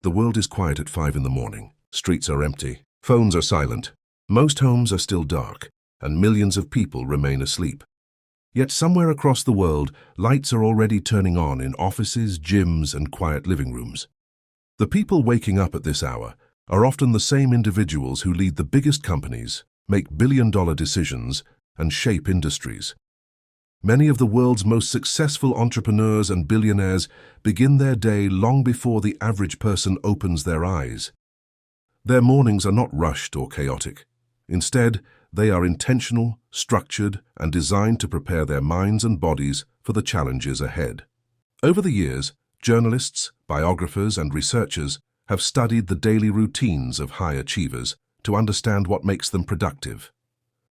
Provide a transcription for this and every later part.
The world is quiet at 5 in the morning. Streets are empty. Phones are silent. Most homes are still dark, and millions of people remain asleep. Yet somewhere across the world, lights are already turning on in offices, gyms, and quiet living rooms. The people waking up at this hour are often the same individuals who lead the biggest companies, make billion-dollar decisions, and shape industries. Many of the world's most successful entrepreneurs and billionaires begin their day long before the average person opens their eyes. Their mornings are not rushed or chaotic. Instead, they are intentional, structured, and designed to prepare their minds and bodies for the challenges ahead. Over the years, journalists, biographers, and researchers have studied the daily routines of high achievers to understand what makes them productive.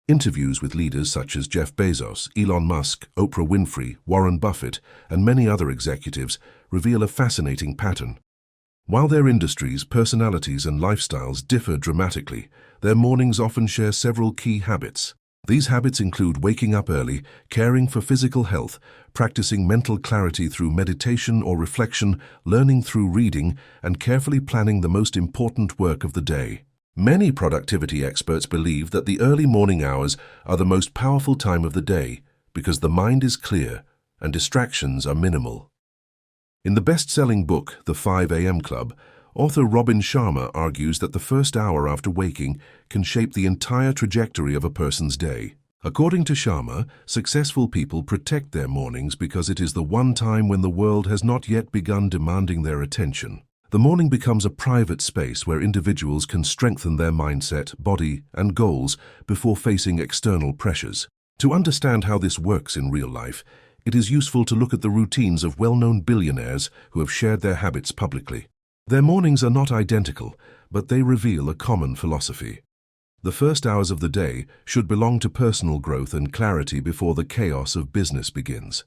Interviews with leaders such as Jeff Bezos, Elon Musk, Oprah Winfrey, Warren Buffett, and many other executives reveal a fascinating pattern. While their industries, personalities, and lifestyles differ dramatically, their mornings often share several key habits. These habits include waking up early, caring for physical health, practicing mental clarity through meditation or reflection, learning through reading, and carefully planning the most important work of the day. Many productivity experts believe that the early morning hours are the most powerful time of the day because the mind is clear and distractions are minimal. In the best-selling book, The 5 a.m. Club, author Robin Sharma argues that the first hour after waking can shape the entire trajectory of a person's day. According to Sharma, successful people protect their mornings because it is the one time when the world has not yet begun demanding their attention. The morning becomes a private space where individuals can strengthen their mindset, body, and goals before facing external pressures. To understand how this works in real life, it is useful to look at the routines of well-known billionaires who have shared their habits publicly. Their mornings are not identical, but they reveal a common philosophy. The first hours of the day should belong to personal growth and clarity before the chaos of business begins.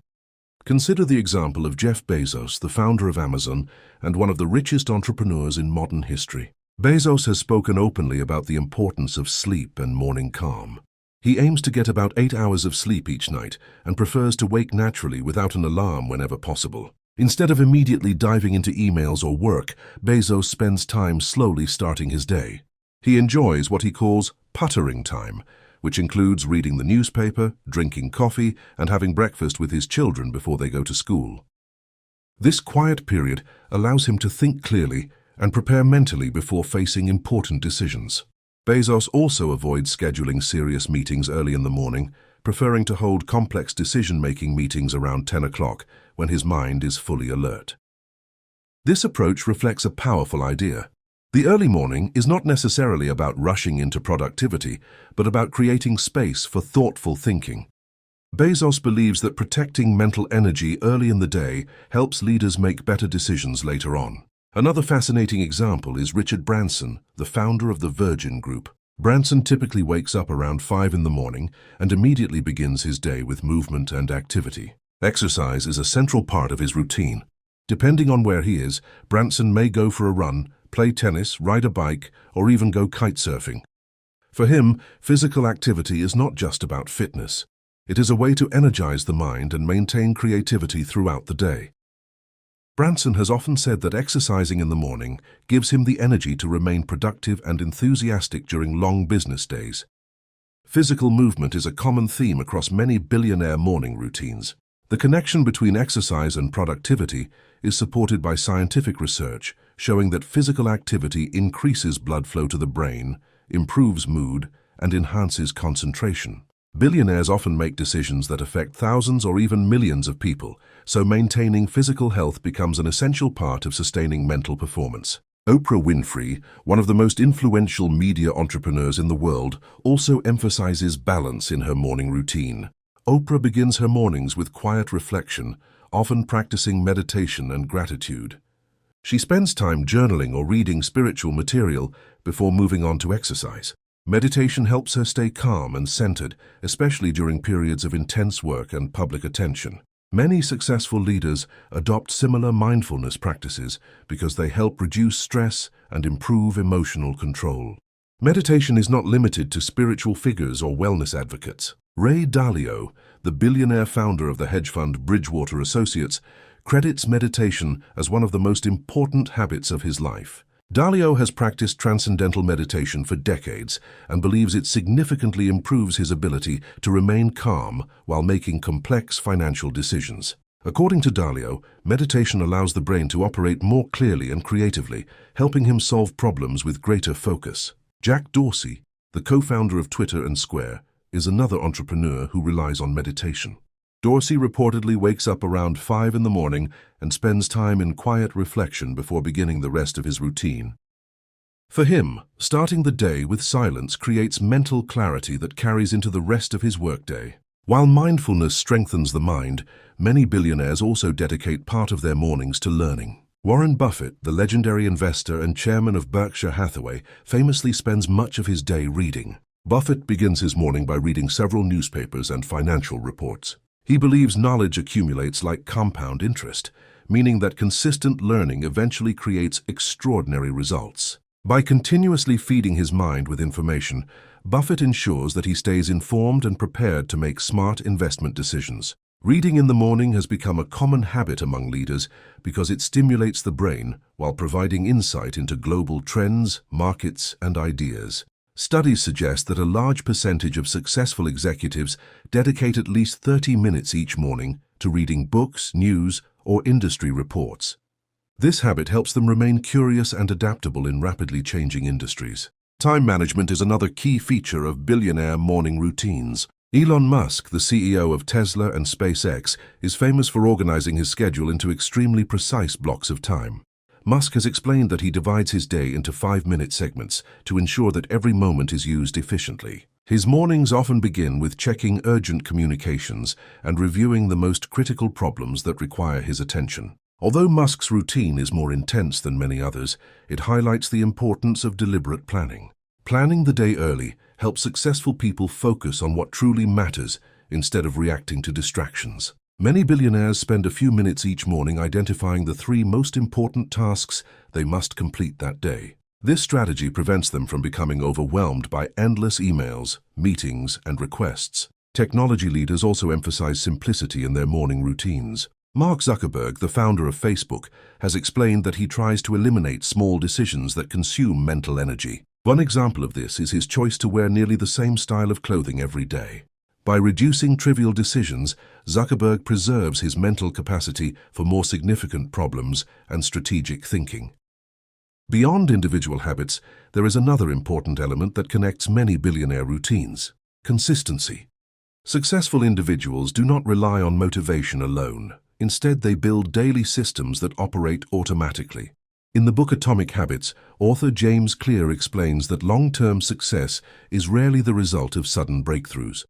Consider the example of Jeff Bezos, the founder of Amazon and one of the richest entrepreneurs in modern history. Bezos has spoken openly about the importance of sleep and morning calm. He aims to get about 8 hours of sleep each night and prefers to wake naturally without an alarm whenever possible. Instead of immediately diving into emails or work, Bezos spends time slowly starting his day. He enjoys what he calls puttering time, which includes reading the newspaper, drinking coffee, and having breakfast with his children before they go to school. This quiet period allows him to think clearly and prepare mentally before facing important decisions. Bezos also avoids scheduling serious meetings early in the morning, preferring to hold complex decision-making meetings around 10 o'clock when his mind is fully alert. This approach reflects a powerful idea. The early morning is not necessarily about rushing into productivity, but about creating space for thoughtful thinking. Bezos believes that protecting mental energy early in the day helps leaders make better decisions later on. Another fascinating example is Richard Branson, the founder of the Virgin Group. Branson typically wakes up around 5 in the morning and immediately begins his day with movement and activity. Exercise is a central part of his routine. Depending on where he is, Branson may go for a run, play tennis, ride a bike, or even go kite surfing. For him, physical activity is not just about fitness. It is a way to energize the mind and maintain creativity throughout the day. Branson has often said that exercising in the morning gives him the energy to remain productive and enthusiastic during long business days. Physical movement is a common theme across many billionaire morning routines. The connection between exercise and productivity is supported by scientific research showing that physical activity increases blood flow to the brain, improves mood, and enhances concentration. Billionaires often make decisions that affect thousands or even millions of people, so maintaining physical health becomes an essential part of sustaining mental performance. Oprah Winfrey, one of the most influential media entrepreneurs in the world, also emphasizes balance in her morning routine. Oprah begins her mornings with quiet reflection, often practicing meditation and gratitude. She spends time journaling or reading spiritual material before moving on to exercise. Meditation helps her stay calm and centered, especially during periods of intense work and public attention. Many successful leaders adopt similar mindfulness practices because they help reduce stress and improve emotional control. Meditation is not limited to spiritual figures or wellness advocates. Ray Dalio, the billionaire founder of the hedge fund Bridgewater Associates, credits meditation as one of the most important habits of his life. Dalio has practiced transcendental meditation for decades and believes it significantly improves his ability to remain calm while making complex financial decisions. According to Dalio, meditation allows the brain to operate more clearly and creatively, helping him solve problems with greater focus. Jack Dorsey, the co-founder of Twitter and Square, is another entrepreneur who relies on meditation. Dorsey reportedly wakes up around 5 in the morning and spends time in quiet reflection before beginning the rest of his routine. For him, starting the day with silence creates mental clarity that carries into the rest of his workday. While mindfulness strengthens the mind, many billionaires also dedicate part of their mornings to learning. Warren Buffett, the legendary investor and chairman of Berkshire Hathaway, famously spends much of his day reading. Buffett begins his morning by reading several newspapers and financial reports. He believes knowledge accumulates like compound interest, meaning that consistent learning eventually creates extraordinary results. By continuously feeding his mind with information, Buffett ensures that he stays informed and prepared to make smart investment decisions. Reading in the morning has become a common habit among leaders because it stimulates the brain while providing insight into global trends, markets, and ideas. Studies suggest that a large percentage of successful executives dedicate at least 30 minutes each morning to reading books, news, or industry reports. This habit helps them remain curious and adaptable in rapidly changing industries. Time management is another key feature of billionaire morning routines. Elon Musk, the CEO of Tesla and SpaceX, is famous for organizing his schedule into extremely precise blocks of time. Musk has explained that he divides his day into 5-minute segments to ensure that every moment is used efficiently. His mornings often begin with checking urgent communications and reviewing the most critical problems that require his attention. Although Musk's routine is more intense than many others, it highlights the importance of deliberate planning. Planning the day early helps successful people focus on what truly matters instead of reacting to distractions. Many billionaires spend a few minutes each morning identifying the 3 most important tasks they must complete that day. This strategy prevents them from becoming overwhelmed by endless emails, meetings, and requests. Technology leaders also emphasize simplicity in their morning routines. Mark Zuckerberg, the founder of Facebook, has explained that he tries to eliminate small decisions that consume mental energy. One example of this is his choice to wear nearly the same style of clothing every day. By reducing trivial decisions, Zuckerberg preserves his mental capacity for more significant problems and strategic thinking. Beyond individual habits, there is another important element that connects many billionaire routines: consistency. Successful individuals do not rely on motivation alone. Instead, they build daily systems that operate automatically. In the book Atomic Habits, author James Clear explains that long-term success is rarely the result of sudden breakthroughs.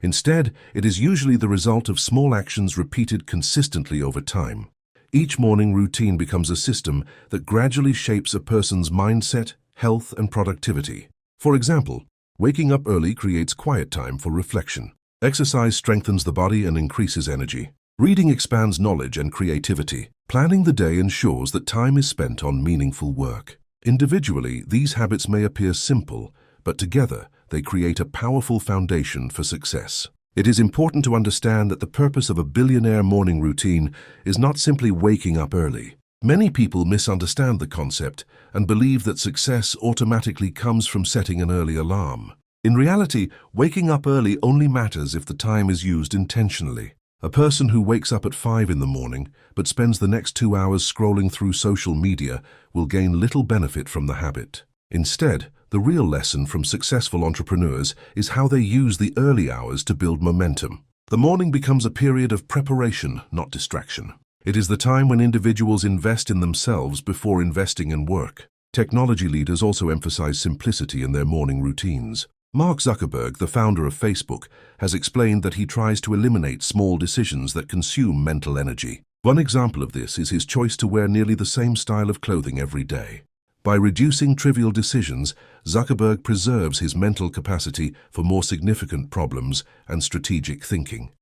Instead, it is usually the result of small actions repeated consistently over time. Each morning routine becomes a system that gradually shapes a person's mindset, health, and productivity. For example, waking up early creates quiet time for reflection. Exercise strengthens the body and increases energy. Reading expands knowledge and creativity. Planning the day ensures that time is spent on meaningful work. Individually, these habits may appear simple, but together, they create a powerful foundation for success. It is important to understand that the purpose of a billionaire morning routine is not simply waking up early. Many people misunderstand the concept and believe that success automatically comes from setting an early alarm. In reality, waking up early only matters if the time is used intentionally. A person who wakes up at 5 in the morning but spends the next 2 hours scrolling through social media will gain little benefit from the habit. Instead, the real lesson from successful entrepreneurs is how they use the early hours to build momentum. The morning becomes a period of preparation, not distraction. It is the time when individuals invest in themselves before investing in work. Technology leaders also emphasize simplicity in their morning routines. Mark Zuckerberg, the founder of Facebook, has explained that he tries to eliminate small decisions that consume mental energy. One example of this is his choice to wear nearly the same style of clothing every day. By reducing trivial decisions, Zuckerberg preserves his mental capacity for more significant problems and strategic thinking.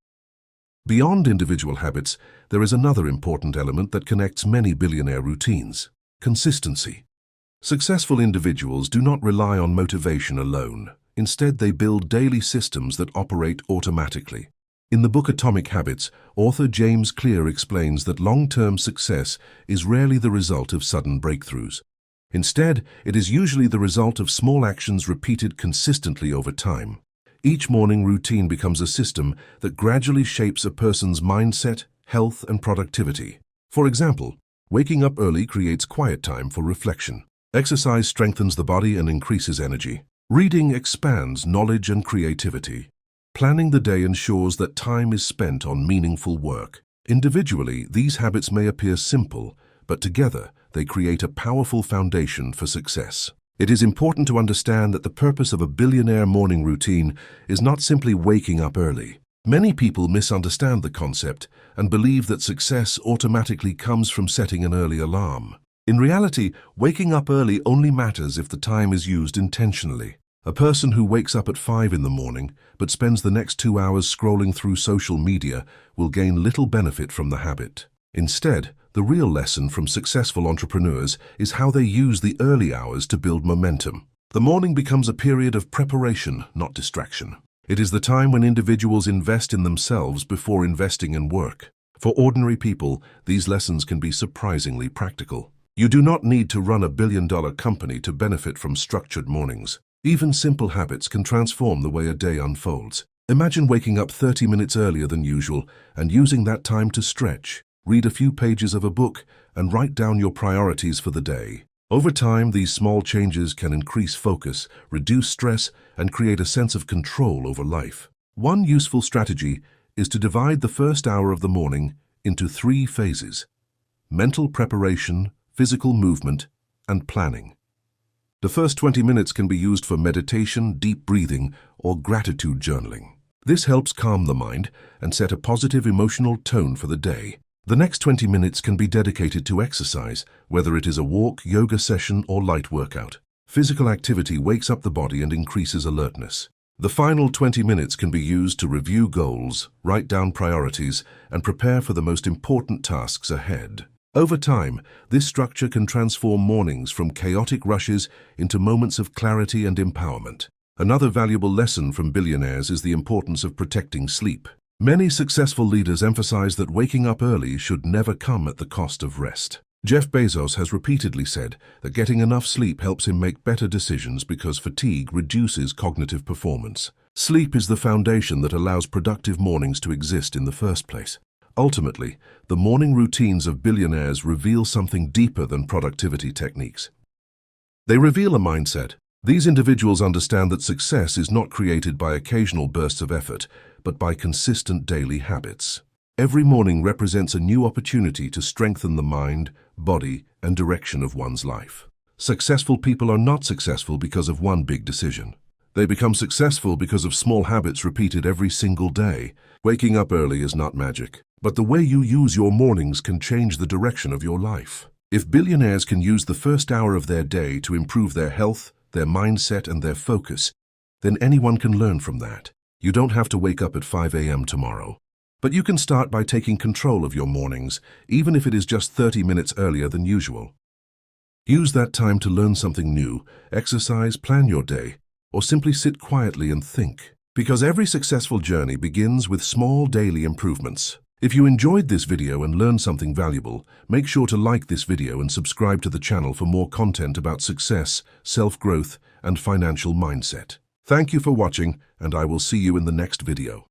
Beyond individual habits, there is another important element that connects many billionaire routines: consistency. Successful individuals do not rely on motivation alone. Instead, they build daily systems that operate automatically. In the book Atomic Habits, author James Clear explains that long-term success is rarely the result of sudden breakthroughs. Instead, it is usually the result of small actions repeated consistently over time. Each morning routine becomes a system that gradually shapes a person's mindset, health, and productivity. For example, waking up early creates quiet time for reflection. Exercise strengthens the body and increases energy. Reading expands knowledge and creativity. Planning the day ensures that time is spent on meaningful work. Individually, these habits may appear simple, but together they create a powerful foundation for success. It is important to understand that the purpose of a billionaire morning routine is not simply waking up early. Many people misunderstand the concept and believe that success automatically comes from setting an early alarm. In reality, waking up early only matters if the time is used intentionally. A person who wakes up at 5 in the morning but spends the next 2 hours scrolling through social media will gain little benefit from the habit. Instead, the real lesson from successful entrepreneurs is how they use the early hours to build momentum. The morning becomes a period of preparation, not distraction. It is the time when individuals invest in themselves before investing in work. For ordinary people, these lessons can be surprisingly practical. You do not need to run a billion-dollar company to benefit from structured mornings. Even simple habits can transform the way a day unfolds. Imagine waking up 30 minutes earlier than usual and using that time to stretch, read a few pages of a book, and write down your priorities for the day. Over time, these small changes can increase focus, reduce stress, and create a sense of control over life. One useful strategy is to divide the first hour of the morning into 3 phases: mental preparation, physical movement, and planning. The first 20 minutes can be used for meditation, deep breathing, or gratitude journaling. This helps calm the mind and set a positive emotional tone for the day. The next 20 minutes can be dedicated to exercise, whether it is a walk, yoga session, or light workout. Physical activity wakes up the body and increases alertness. The final 20 minutes can be used to review goals, write down priorities, and prepare for the most important tasks ahead. Over time, this structure can transform mornings from chaotic rushes into moments of clarity and empowerment. Another valuable lesson from billionaires is the importance of protecting sleep. Many successful leaders emphasize that waking up early should never come at the cost of rest. Jeff Bezos has repeatedly said that getting enough sleep helps him make better decisions because fatigue reduces cognitive performance. Sleep is the foundation that allows productive mornings to exist in the first place. Ultimately, the morning routines of billionaires reveal something deeper than productivity techniques. They reveal a mindset. These individuals understand that success is not created by occasional bursts of effort, but by consistent daily habits. Every morning represents a new opportunity to strengthen the mind, body, and direction of one's life. Successful people are not successful because of one big decision. They become successful because of small habits repeated every single day. Waking up early is not magic, but the way you use your mornings can change the direction of your life. If billionaires can use the first hour of their day to improve their health, their mindset, and their focus, then anyone can learn from that. You don't have to wake up at 5 a.m. tomorrow. But you can start by taking control of your mornings, even if it is just 30 minutes earlier than usual. Use that time to learn something new, exercise, plan your day, or simply sit quietly and think. Because every successful journey begins with small daily improvements. If you enjoyed this video and learned something valuable, make sure to like this video and subscribe to the channel for more content about success, self-growth, and financial mindset. Thank you for watching, and I will see you in the next video.